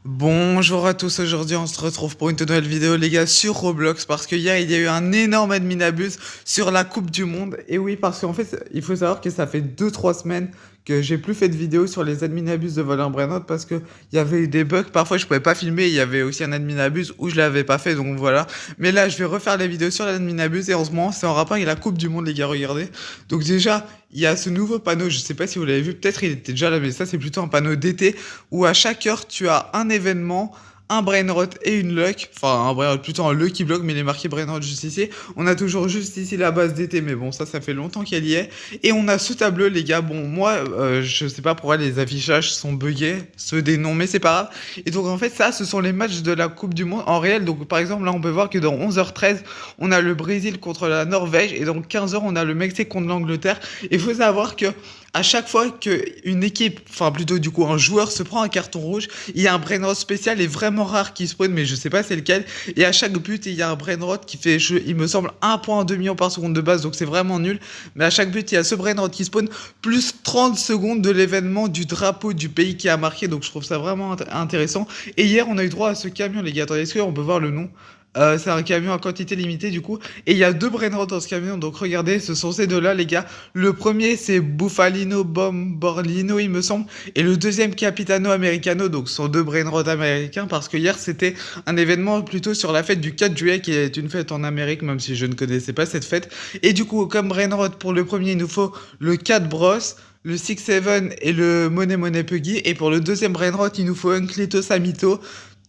Bonjour à tous, aujourd'hui on se retrouve pour une toute nouvelle vidéo les gars sur Roblox parce que hier il y a eu un énorme admin abuse sur la Coupe du Monde. Et oui, parce qu'en fait il faut savoir que ça fait 2 3 semaines que j'ai plus fait de vidéos sur les admin abuse de Valorant Brainrot parce que il y avait eu des bugs, parfois je pouvais pas filmer, il y avait aussi un admin abuse où je l'avais pas fait, donc voilà. Mais là je vais refaire les vidéos sur l'admin abuse et en ce moment c'est en rapport avec la Coupe du Monde les gars, regardez. Donc déjà il y a ce nouveau panneau, je sais pas si vous l'avez vu, peut-être il était déjà là, mais ça c'est plutôt un panneau d'été où à chaque heure tu as un événement, un brainrot et une luck. Enfin, un brainrot, plutôt un lucky block, mais il est marqué brainrot juste ici. On a toujours juste ici la base d'été, mais bon, ça fait longtemps qu'elle y est. Et on a ce tableau, les gars. Bon, moi, je sais pas pourquoi les affichages sont buggés, ceux des noms, mais c'est pas grave. Et donc, en fait, ça, ce sont les matchs de la Coupe du Monde en réel. Donc, par exemple, là, on peut voir que dans 11h13, on a le Brésil contre la Norvège. Et dans 15h, on a le Mexique contre l'Angleterre. Il faut savoir que à chaque fois qu'une équipe, enfin plutôt du coup un joueur se prend un carton rouge, il y a un brainrot spécial et vraiment rare qui spawn, mais je sais pas c'est lequel. Et à chaque but, il y a un brainrot qui fait, il me semble, 1,2 million par seconde de base, donc c'est vraiment nul. Mais à chaque but, il y a ce brainrot qui spawn, plus 30 secondes de l'événement du drapeau du pays qui a marqué, donc je trouve ça vraiment intéressant. Et hier, on a eu droit à ce camion, les gars. Attendez, est-ce qu'on peut voir le nom? C'est un camion à quantité limitée du coup. Et il y a deux brainrots dans ce camion. Donc regardez, ce sont ces deux-là les gars. Le premier c'est Buffalino Bomborlino il me semble. Et le deuxième Capitano Americano. Donc ce sont deux brainrots américains. Parce que hier c'était un événement plutôt sur la fête du 4 juillet qui est une fête en Amérique. Même si je ne connaissais pas cette fête. Et du coup comme brainrot pour le premier il nous faut le 4 Bros, le 6-7 et le Monet Monet Puggy. Et pour le deuxième brainrot il nous faut un Cleto Samito,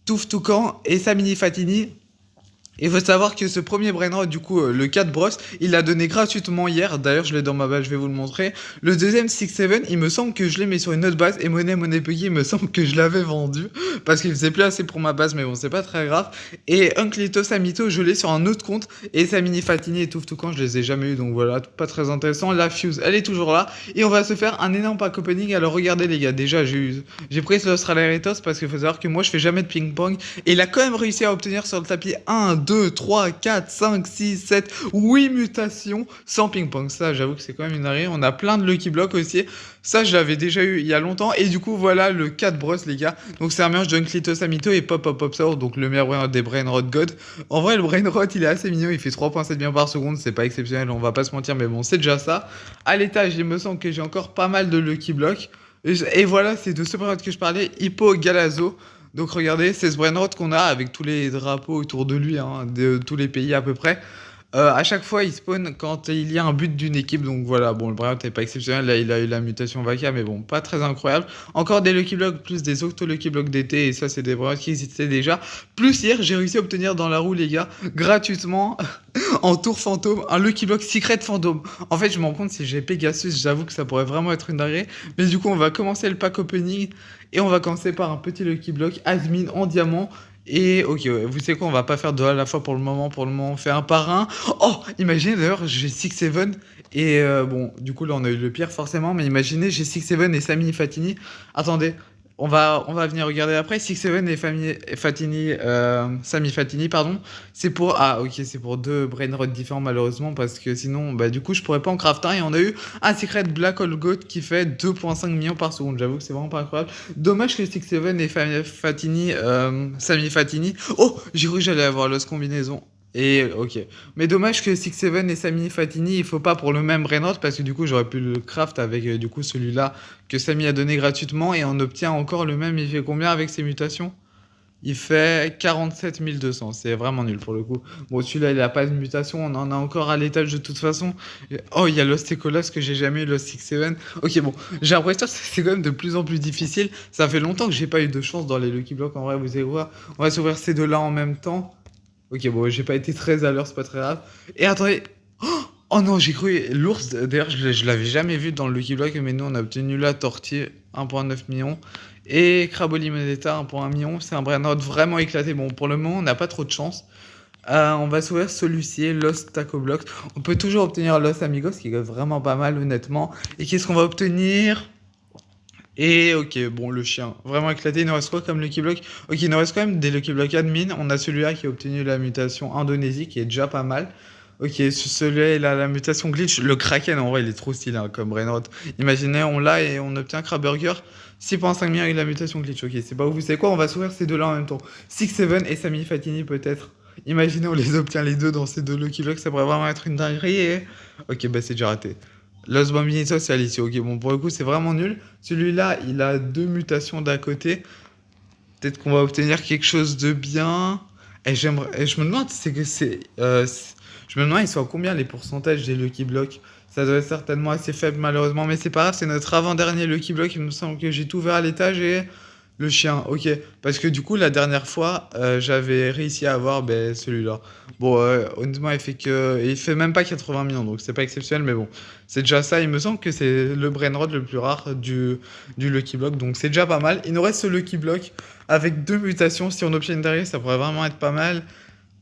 Touf Toucan et Samini Fatini. Il faut savoir que ce premier brainrot, du coup, le 4 Bros, il l'a donné gratuitement hier. D'ailleurs, je l'ai dans ma base, je vais vous le montrer. Le deuxième 6-7, il me semble que je l'ai mis sur une autre base. Et Monet Puggy, il me semble que je l'avais vendu. Parce qu'il faisait plus assez pour ma base, mais bon, c'est pas très grave. Et Unclito Samito, je l'ai sur un autre compte. Et Samini Fatini et Touf Toucan, je les ai jamais eu. Donc voilà, pas très intéressant. La Fuse, elle est toujours là. Et on va se faire un énorme pack opening. Alors regardez, les gars, déjà, j'ai pris l'Australiaritos parce qu'il faut savoir que moi, je fais jamais de ping-pong. Et il a quand même réussi à obtenir sur le tapis 1, 2, 3, 4, 5, 6, 7, 8 mutations sans ping-pong. Ça, j'avoue que c'est quand même une arrêt. On a plein de Lucky Block aussi. Ça, je l'avais déjà eu il y a longtemps. Et du coup, voilà le 4 Bros, les gars. Donc, c'est un mélange d'Unclito Samito et Pop Pop Pop Sour. Donc, le meilleur brainrot des brainrot God. En vrai, le brainrot, il est assez mignon. Il fait 3,7 millions par seconde. C'est pas exceptionnel, on va pas se mentir. Mais bon, c'est déjà ça. À l'étage, il me semble que j'ai encore pas mal de Lucky Block. Et voilà, c'est de ce brainrot que je parlais. Hippo Galazo. Donc regardez, c'est ce brainrot qu'on a avec tous les drapeaux autour de lui, hein, de tous les pays à peu près. À chaque fois, il spawn quand il y a un but d'une équipe. Donc voilà, bon, le brainrot n'est pas exceptionnel. Là, il a eu la mutation Vaca, mais bon, pas très incroyable. Encore des Lucky Blocks, plus des Octo Lucky Blocks d'été. Et ça, c'est des brainrots qui existaient déjà. Plus hier, j'ai réussi à obtenir dans la roue, les gars, gratuitement, en tour fantôme, un Lucky Block Secret Fantôme. En fait, je me rends compte, si j'ai Pegasus, j'avoue que ça pourrait vraiment être une dinguerie. Mais du coup, on va commencer le pack opening. Et on va commencer par un petit Lucky Block admin en diamant. Et ok, ouais, vous savez quoi, on va pas faire deux à la fois pour le moment. Pour le moment, on fait un par un. Oh, imaginez d'ailleurs, j'ai 6-7. Et bon, du coup, là, on a eu le pire forcément. Mais imaginez, j'ai 6-7 et Sami Fatini. Attendez, on va venir regarder après. 6-7 et Fatini, Sami Fatini, pardon. C'est pour. Ah, ok, c'est pour deux brainrots différents, malheureusement. Parce que sinon, bah, du coup, je pourrais pas en craft un. Et on a eu un secret Black Hole Goat qui fait 2,5 millions par seconde. J'avoue que c'est vraiment pas incroyable. Dommage que 6-7 et Fatini, Sami Fatini. Oh, j'ai cru que j'allais avoir l'os combinaison. Et ok. Mais dommage que 6-7 et Sami Fatini, il faut pas pour le même brainrot parce que du coup j'aurais pu le craft avec du coup celui-là que Sami a donné gratuitement et on obtient encore le même. Il fait combien avec ses mutations? Il fait 47 200. C'est vraiment nul pour le coup. Bon, celui-là il a pas de mutation. On en a encore à l'étage de toute façon. Oh, il y a Lost Ecolos que j'ai jamais eu, Lost 6-7. Ok, bon. J'ai l'impression que c'est quand même de plus en plus difficile. Ça fait longtemps que j'ai pas eu de chance dans les Lucky Blocks. En vrai, vous savez quoi? On va s'ouvrir ces deux-là en même temps. Ok, bon, j'ai pas été très à l'heure, c'est pas très grave. Et attendez. Oh non, j'ai cru. L'ours, d'ailleurs, je l'avais jamais vu dans le Lucky Block, mais nous, on a obtenu la tortue, 1,9 million. Et Craboli Moneta, 1,1 million. C'est un brainrot vraiment éclaté. Bon, pour le moment, on n'a pas trop de chance. On va s'ouvrir celui-ci, Lost Taco Blocks. On peut toujours obtenir Los Amigos, qui est vraiment pas mal, honnêtement. Et qu'est-ce qu'on va obtenir? Et ok, bon, le chien, vraiment éclaté. Il nous reste quoi comme Lucky Block? Ok, il nous reste quand même des Lucky Block admin. On a celui-là qui a obtenu la mutation Indonésie, qui est déjà pas mal. Ok, celui-là, il a la mutation glitch. Le Kraken, en vrai, il est trop stylé hein, comme Brainrot. Imaginez, on l'a et on obtient Crabburger. 6,5 millions avec la mutation glitch. Ok, c'est pas ouf. Vous savez quoi? On va s'ouvrir ces deux-là en même temps. 6-7 et Sami Fatini, peut-être. Imaginez, on les obtient les deux dans ces deux Lucky Blocks. Ça pourrait vraiment être une dinguerie. Ok, bah c'est déjà raté. Los Bambinitos et Alicia. Ok, bon, pour le coup, c'est vraiment nul. Celui-là, il a deux mutations d'à côté. Peut-être qu'on va obtenir quelque chose de bien. Et je me demande, je me demande, ils sont à combien les pourcentages des Lucky Blocks? Ça doit être certainement assez faible, malheureusement. Mais c'est pas grave, c'est notre avant-dernier Lucky Block. Il me semble que j'ai tout ouvert à l'étage et le chien. Ok. Parce que du coup, la dernière fois, j'avais réussi à avoir ben, celui-là. Bon, honnêtement, il fait même pas 80 millions, donc c'est pas exceptionnel, mais bon. C'est déjà ça. Il me semble que c'est le Brainrod le plus rare du Lucky Block. Donc c'est déjà pas mal. Il nous reste ce Lucky Block avec deux mutations. Si on obtient une derrière, ça pourrait vraiment être pas mal.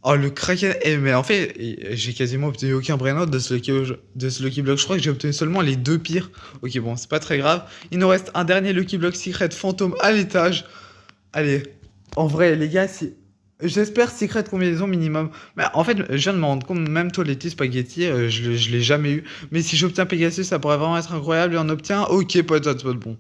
Oh, le Kraken. Mais en fait, j'ai quasiment obtenu aucun Brainrod de ce Lucky Block. Je crois que j'ai obtenu seulement les deux pires. Ok, bon, c'est pas très grave. Il nous reste un dernier Lucky Block Secret Fantôme à l'étage. Allez, en vrai, les gars, si... J'espère Secret combinaison minimum. Mais en fait, je viens de me rendre compte, même Toletti Spaghetti, je l'ai jamais eu. Mais si j'obtiens Pegasus, ça pourrait vraiment être incroyable. Et on obtient, ok, pote, bon.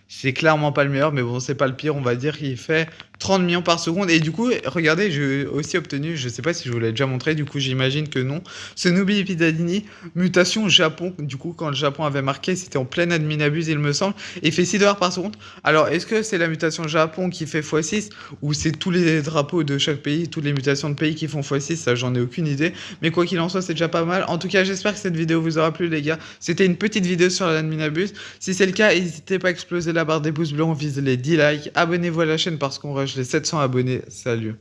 C'est clairement pas le meilleur, mais bon, c'est pas le pire. On va dire qu'il fait 30 millions par seconde. Et du coup, regardez, j'ai aussi obtenu, je sais pas si je vous l'ai déjà montré, du coup, j'imagine que non. Ce Nubi Epidadini, mutation Japon. Du coup, quand le Japon avait marqué, c'était en pleine adminabuse, il me semble. Et il fait 6 dollars par seconde. Alors, est-ce que c'est la mutation Japon qui fait x6 ou c'est tous les drapeaux de chaque pays, toutes les mutations de pays qui font x6? Ça, j'en ai aucune idée. Mais quoi qu'il en soit, c'est déjà pas mal. En tout cas, j'espère que cette vidéo vous aura plu, les gars. C'était une petite vidéo sur l'adminabuse. Si c'est le cas, n'hésitez pas à exploser la barre des pouces bleus, on vise les 10 likes. Abonnez-vous à la chaîne parce qu'on rush les 700 abonnés. Salut.